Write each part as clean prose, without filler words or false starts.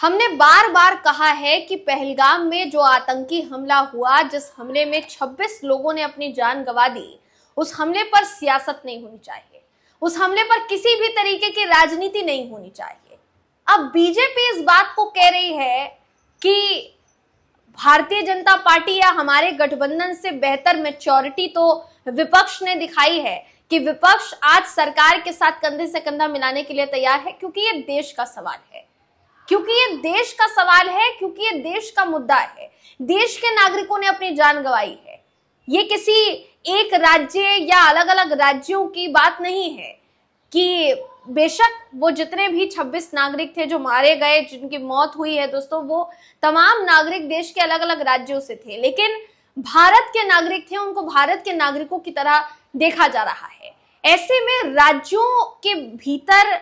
हमने बार बार कहा है कि पहलगाम में जो आतंकी हमला हुआ, जिस हमले में 26 लोगों ने अपनी जान गंवा दी, उस हमले पर सियासत नहीं होनी चाहिए, उस हमले पर किसी भी तरीके की राजनीति नहीं होनी चाहिए। अब बीजेपी इस बात को कह रही है कि भारतीय जनता पार्टी या हमारे गठबंधन से बेहतर मैच्योरिटी तो विपक्ष ने दिखाई है कि विपक्ष आज सरकार के साथ कंधे से कंधा मिलाने के लिए तैयार है, क्योंकि ये देश का सवाल है, क्योंकि ये देश का सवाल है, क्योंकि ये देश का मुद्दा है। देश के नागरिकों ने अपनी जान गंवाई है। ये किसी एक राज्य या अलग अलग राज्यों की बात नहीं है कि बेशक वो जितने भी 26 नागरिक थे जो मारे गए, जिनकी मौत हुई है दोस्तों, वो तमाम नागरिक देश के अलग अलग राज्यों से थे, लेकिन भारत के नागरिक थे, उनको भारत के नागरिकों की तरह देखा जा रहा है। ऐसे में राज्यों के भीतर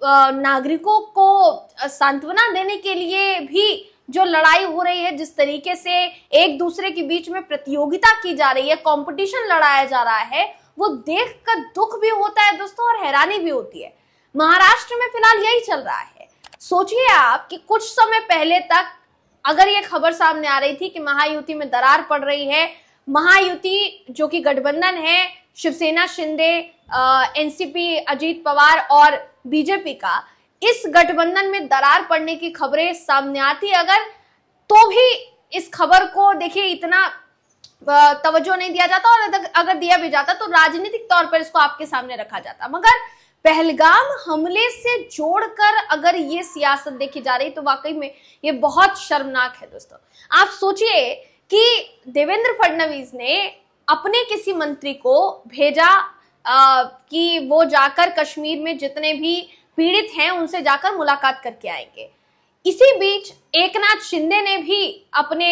नागरिकों को सांत्वना देने के लिए भी जो लड़ाई हो रही है, जिस तरीके से एक दूसरे के बीच में प्रतियोगिता की जा रही है, कंपटीशन लड़ाया जा रहा है, वो देखकर दुख भी होता है दोस्तों और हैरानी भी होती है। महाराष्ट्र में फिलहाल यही चल रहा है। सोचिए आप कि कुछ समय पहले तक अगर ये खबर सामने आ रही थी कि महायुति में दरार पड़ रही है, महायुति जो कि गठबंधन है शिवसेना शिंदे, एनसीपी अजीत पवार और बीजेपी का, इस गठबंधन में दरार पड़ने की खबरें सामने आती अगर, तो भी इस खबर को देखिए इतना तवज्जो नहीं दिया जाता, और अगर दिया भी जाता तो राजनीतिक तौर पर इसको आपके सामने रखा जाता। मगर पहलगाम हमले से जोड़कर अगर ये सियासत देखी जा रही तो वाकई में ये बहुत शर्मनाक है दोस्तों। आप सोचिए कि देवेंद्र फडणवीस ने अपने किसी मंत्री को भेजा कि वो जाकर कश्मीर में जितने भी पीड़ित हैं उनसे जाकर मुलाकात करके आएंगे। इसी बीच एकनाथ शिंदे ने भी अपने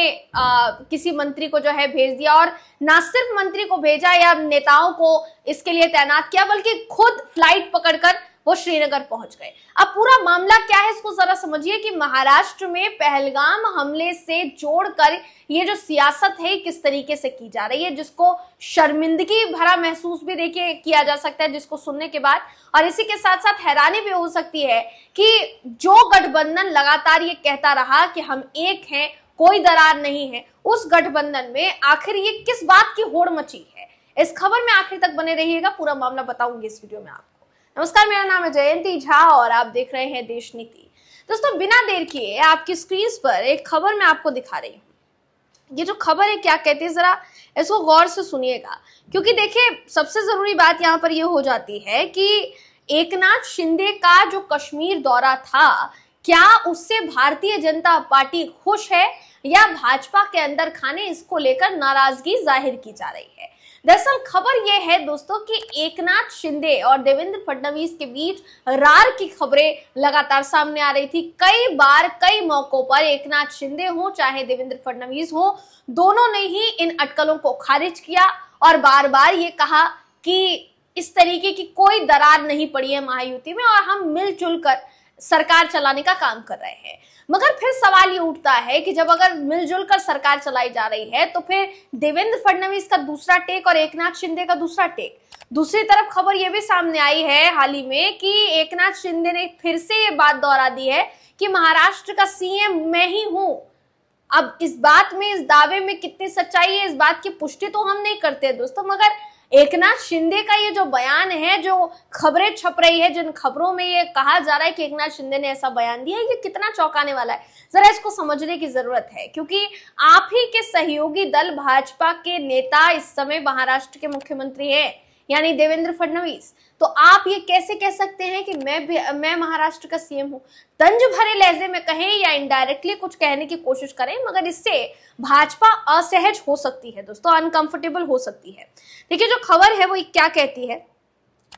किसी मंत्री को जो है भेज दिया, और ना सिर्फ मंत्री को भेजा या नेताओं को इसके लिए तैनात किया, बल्कि खुद फ्लाइट पकड़कर वो श्रीनगर पहुंच गए। अब पूरा मामला क्या है इसको जरा समझिए कि महाराष्ट्र में पहलगाम हमले से जोड़कर ये जो सियासत है किस तरीके से की जा रही है, जिसको शर्मिंदगी भरा महसूस भी देखिए किया जा सकता है जिसको सुनने के बाद, और इसी के साथ साथ हैरानी भी हो सकती है कि जो गठबंधन लगातार ये कहता रहा कि हम एक हैं, कोई दरार नहीं है, उस गठबंधन में आखिर ये किस बात की होड़ मची है। इस खबर में आखिर तक बने रहिएगा, पूरा मामला बताऊंगी इस वीडियो में आपको। नमस्कार, मेरा नाम है जयंती झा और आप देख रहे हैं देश नीति। दोस्तों बिना देर किए आपकी स्क्रीन पर एक खबर मैं आपको दिखा रही हूँ। ये जो खबर है क्या कहती है, जरा इसको गौर से सुनिएगा, क्योंकि देखिए सबसे जरूरी बात यहाँ पर ये हो जाती है कि एकनाथ शिंदे का जो कश्मीर दौरा था, क्या उससे भारतीय जनता पार्टी खुश है या भाजपा के अंदर खाने इसको लेकर नाराजगी जाहिर की जा रही है। दरअसल खबर यह है दोस्तों कि एकनाथ शिंदे और देवेंद्र फडणवीस के बीच रार की खबरें लगातार सामने आ रही थी। कई बार कई मौकों पर एकनाथ शिंदे हो चाहे देवेंद्र फडणवीस हो, दोनों ने ही इन अटकलों को खारिज किया और बार बार ये कहा कि इस तरीके की कोई दरार नहीं पड़ी है महायुति में और हम मिलजुल कर सरकार चलाने का काम कर रहे हैं। मगर फिर सवाल ये उठता है कि जब अगर मिलजुल कर सरकार चलाई जा रही है तो फिर देवेंद्र फडणवीस का दूसरा टेक और एकनाथ शिंदे का दूसरा टेक। दूसरी तरफ खबर ये भी सामने आई है हाल ही में कि एकनाथ शिंदे ने फिर से ये बात दोहरा दी है कि महाराष्ट्र का सीएम मैं ही हूं। अब इस बात में, इस दावे में कितनी सच्चाई है, इस बात की पुष्टि तो हम नहीं करते दोस्तों, मगर एकनाथ शिंदे का ये जो बयान है, जो खबरें छप रही है, जिन खबरों में ये कहा जा रहा है कि एकनाथ शिंदे ने ऐसा बयान दिया है, ये कितना चौंकाने वाला है, जरा इसको समझने की जरूरत है। क्योंकि आप ही के सहयोगी दल भाजपा के नेता इस समय महाराष्ट्र के मुख्यमंत्री हैं, यानी देवेंद्र फडणवीस। तो आप ये कैसे कह सकते हैं कि मैं महाराष्ट्र का सीएम हूं? तंज भरे लहजे में कहें या इनडायरेक्टली कुछ कहने की कोशिश करें, मगर इससे भाजपा असहज हो सकती है दोस्तों, अनकंफर्टेबल हो सकती है। देखिए जो खबर है वो क्या कहती है,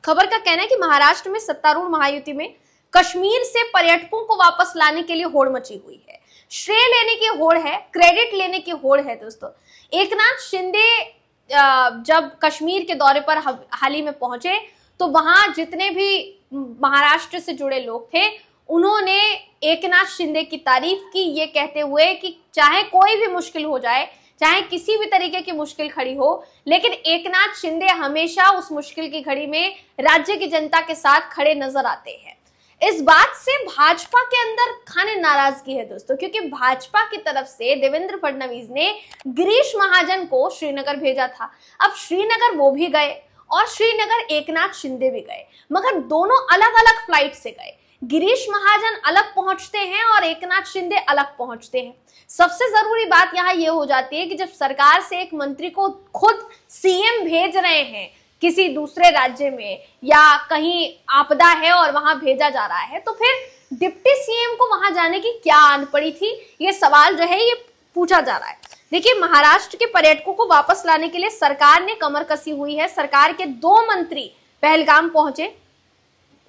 खबर का कहना है कि महाराष्ट्र में सत्तारूढ़ महायुति में कश्मीर से पर्यटकों को वापस लाने के लिए होड़ मची हुई है। श्रेय लेने की होड़ है, क्रेडिट लेने की होड़ है दोस्तों। एकनाथ शिंदे जब कश्मीर के दौरे पर हाल ही में पहुंचे तो वहां जितने भी महाराष्ट्र से जुड़े लोग थे उन्होंने एकनाथ शिंदे की तारीफ की, ये कहते हुए कि चाहे कोई भी मुश्किल हो जाए, चाहे किसी भी तरीके की मुश्किल खड़ी हो, लेकिन एकनाथ शिंदे हमेशा उस मुश्किल की घड़ी में राज्य की जनता के साथ खड़े नजर आते हैं। इस बात से भाजपा के अंदर खाने नाराजगी है दोस्तों, क्योंकि भाजपा की तरफ से देवेंद्र फडणवीस ने गिरीश महाजन को श्रीनगर भेजा था। अब श्रीनगर वो भी गए और श्रीनगर एकनाथ शिंदे भी गए, मगर दोनों अलग अलग फ्लाइट से गए। गिरीश महाजन अलग पहुंचते हैं और एकनाथ शिंदे अलग पहुंचते हैं। सबसे जरूरी बात यहाँ ये हो जाती है कि जब सरकार से एक मंत्री को खुद सीएम भेज रहे हैं किसी दूसरे राज्य में या कहीं आपदा है और वहां भेजा जा रहा है, तो फिर डिप्टी सीएम को वहां जाने की क्या आन पड़ी थी, ये सवाल जो है ये पूछा जा रहा है। देखिए, महाराष्ट्र के पर्यटकों को वापस लाने के लिए सरकार ने कमर कसी हुई है। सरकार के 2 मंत्री पहलगाम पहुंचे,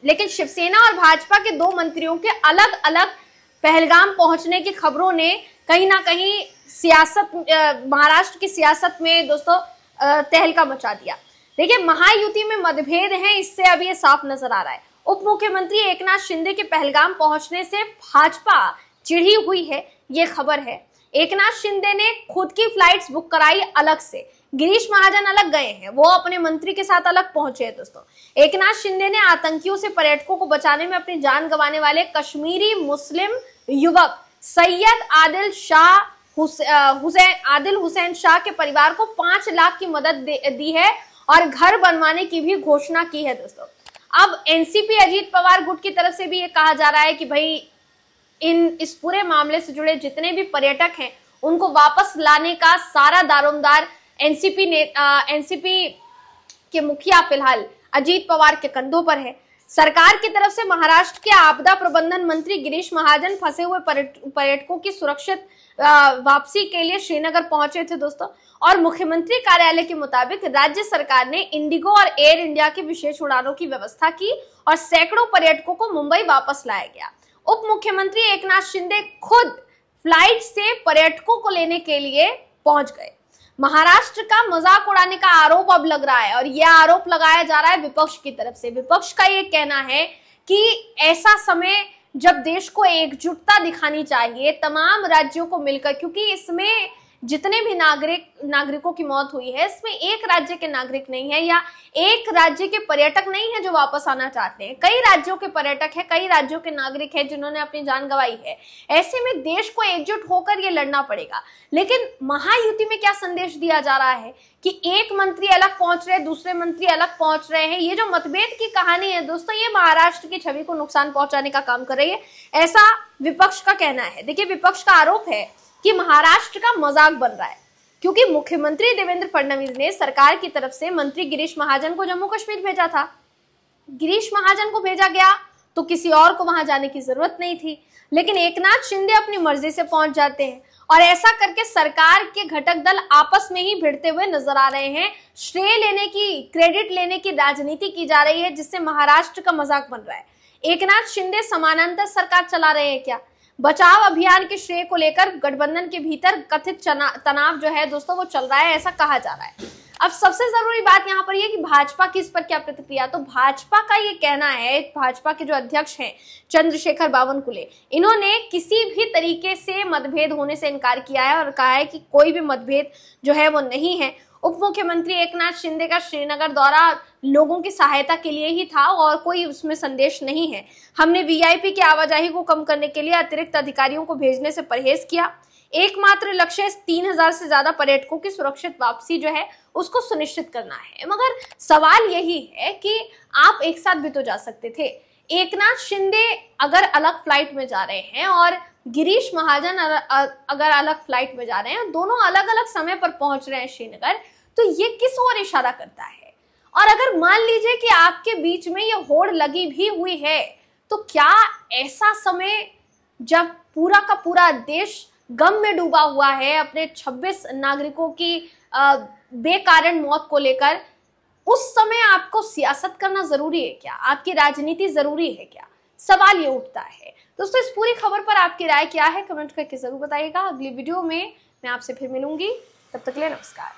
लेकिन शिवसेना और भाजपा के 2 मंत्रियों के अलग अलग पहलगाम पहुंचने की खबरों ने कहीं ना कहीं सियासत, महाराष्ट्र की सियासत में दोस्तों तहलका मचा दिया। देखिए, महायुति में मतभेद हैं, इससे अब ये साफ नजर आ रहा है। उप मुख्यमंत्री एकनाथ शिंदे के पहलगाम पहुंचने से भाजपा चिढ़ी हुई है, ये खबर है। एकनाथ शिंदे ने खुद की फ्लाइट्स बुक कराई अलग से, गिरीश महाजन अलग गए हैं, वो अपने मंत्री के साथ अलग पहुंचे हैं दोस्तों। एकनाथ शिंदे ने आतंकियों से पर्यटकों को बचाने में अपनी जान गंवाने वाले कश्मीरी मुस्लिम युवक सैयद आदिल हुसैन शाह के परिवार को 5 लाख की मदद दी है और घर बनवाने की भी घोषणा की है दोस्तों। अब एनसीपी अजीत पवार गुट की तरफ से भी ये कहा जा रहा है कि भाई इस पूरे मामले से जुड़े जितने भी पर्यटक हैं उनको वापस लाने का सारा दारोमदार एनसीपी के मुखिया फिलहाल अजीत पवार के कंधों पर है। सरकार की तरफ से महाराष्ट्र के आपदा प्रबंधन मंत्री गिरीश महाजन फंसे हुए पर्यटकों की सुरक्षित वापसी के लिए श्रीनगर पहुंचे थे दोस्तों, और मुख्यमंत्री कार्यालय के मुताबिक राज्य सरकार ने इंडिगो और एयर इंडिया की विशेष उड़ानों की व्यवस्था की और सैकड़ों पर्यटकों को मुंबई वापस लाया गया। उप मुख्यमंत्री एकनाथ शिंदे खुद फ्लाइट से पर्यटकों को लेने के लिए पहुंच गए। महाराष्ट्र का मजाक उड़ाने का आरोप अब लग रहा है और यह आरोप लगाया जा रहा है विपक्ष की तरफ से। विपक्ष का ये कहना है कि ऐसा समय जब देश को एकजुटता दिखानी चाहिए तमाम राज्यों को मिलकर, क्योंकि इसमें जितने भी नागरिकों की मौत हुई है इसमें एक राज्य के नागरिक नहीं है या एक राज्य के पर्यटक नहीं है जो वापस आना चाहते हैं। कई राज्यों के पर्यटक हैं, कई राज्यों के नागरिक हैं जिन्होंने अपनी जान गंवाई है। ऐसे में देश को एकजुट होकर ये लड़ना पड़ेगा। लेकिन महायुति में क्या संदेश दिया जा रहा है कि एक मंत्री अलग पहुंच रहे हैं, दूसरे मंत्री अलग पहुंच रहे हैं। ये जो मतभेद की कहानी है दोस्तों, ये महाराष्ट्र की छवि को नुकसान पहुंचाने का काम कर रही है, ऐसा विपक्ष का कहना है। देखिए, विपक्ष का आरोप है कि महाराष्ट्र का मजाक बन रहा है, क्योंकि मुख्यमंत्री देवेंद्र फडणवीस ने सरकार की तरफ से मंत्री गिरीश महाजन को जम्मू कश्मीर भेजा था। गिरीश महाजन को भेजा गया तो किसी और को वहां जाने की जरूरत नहीं थी, लेकिन एकनाथ शिंदे अपनी मर्जी से पहुंच जाते हैं और ऐसा करके सरकार के घटक दल आपस में ही भिड़ते हुए नजर आ रहे हैं। श्रेय लेने की, क्रेडिट लेने की राजनीति की जा रही है, जिससे महाराष्ट्र का मजाक बन रहा है। एकनाथ शिंदे समानांतर सरकार चला रहे हैं क्या? बचाव अभियान के श्रेय को लेकर गठबंधन के भीतर कथित तनाव जो है दोस्तों वो चल रहा है, ऐसा कहा जा रहा है। अब सबसे जरूरी बात यहाँ पर यह कि भाजपा की इस पर क्या प्रतिक्रिया, तो भाजपा का ये कहना है, भाजपा के जो अध्यक्ष हैं चंद्रशेखर बावनकुले, इन्होंने किसी भी तरीके से मतभेद होने से इनकार किया है और कहा है कि कोई भी मतभेद जो है वो नहीं है। उप मुख्यमंत्री एकनाथ शिंदे का श्रीनगर दौरा लोगों की सहायता के लिए ही था और कोई उसमें संदेश नहीं है। हमने वीआईपी की आवाजाही को कम करने के लिए अतिरिक्त अधिकारियों को भेजने से परहेज किया। एकमात्र लक्ष्य 3000 से ज्यादा पर्यटकों की सुरक्षित वापसी जो है उसको सुनिश्चित करना है। मगर सवाल यही है कि आप एक साथ भी तो जा सकते थे। एकनाथ शिंदे अगर अलग फ्लाइट में जा रहे हैं और गिरीश महाजन अगर अलग फ्लाइट में जा रहे हैं, दोनों अलग अलग समय पर पहुंच रहे हैं श्रीनगर, तो ये किस ओर इशारा करता है? और अगर मान लीजिए कि आपके बीच में ये होड़ लगी भी हुई है, तो क्या ऐसा समय जब पूरा का पूरा देश गम में डूबा हुआ है अपने 26 नागरिकों की बेकारण मौत को लेकर, उस समय आपको सियासत करना जरूरी है क्या? आपकी राजनीति जरूरी है क्या? सवाल ये उठता है। दोस्तों, इस पूरी खबर पर आपकी राय क्या है, कमेंट करके जरूर बताइएगा। अगली वीडियो में मैं आपसे फिर मिलूंगी, तब तक के लिए नमस्कार।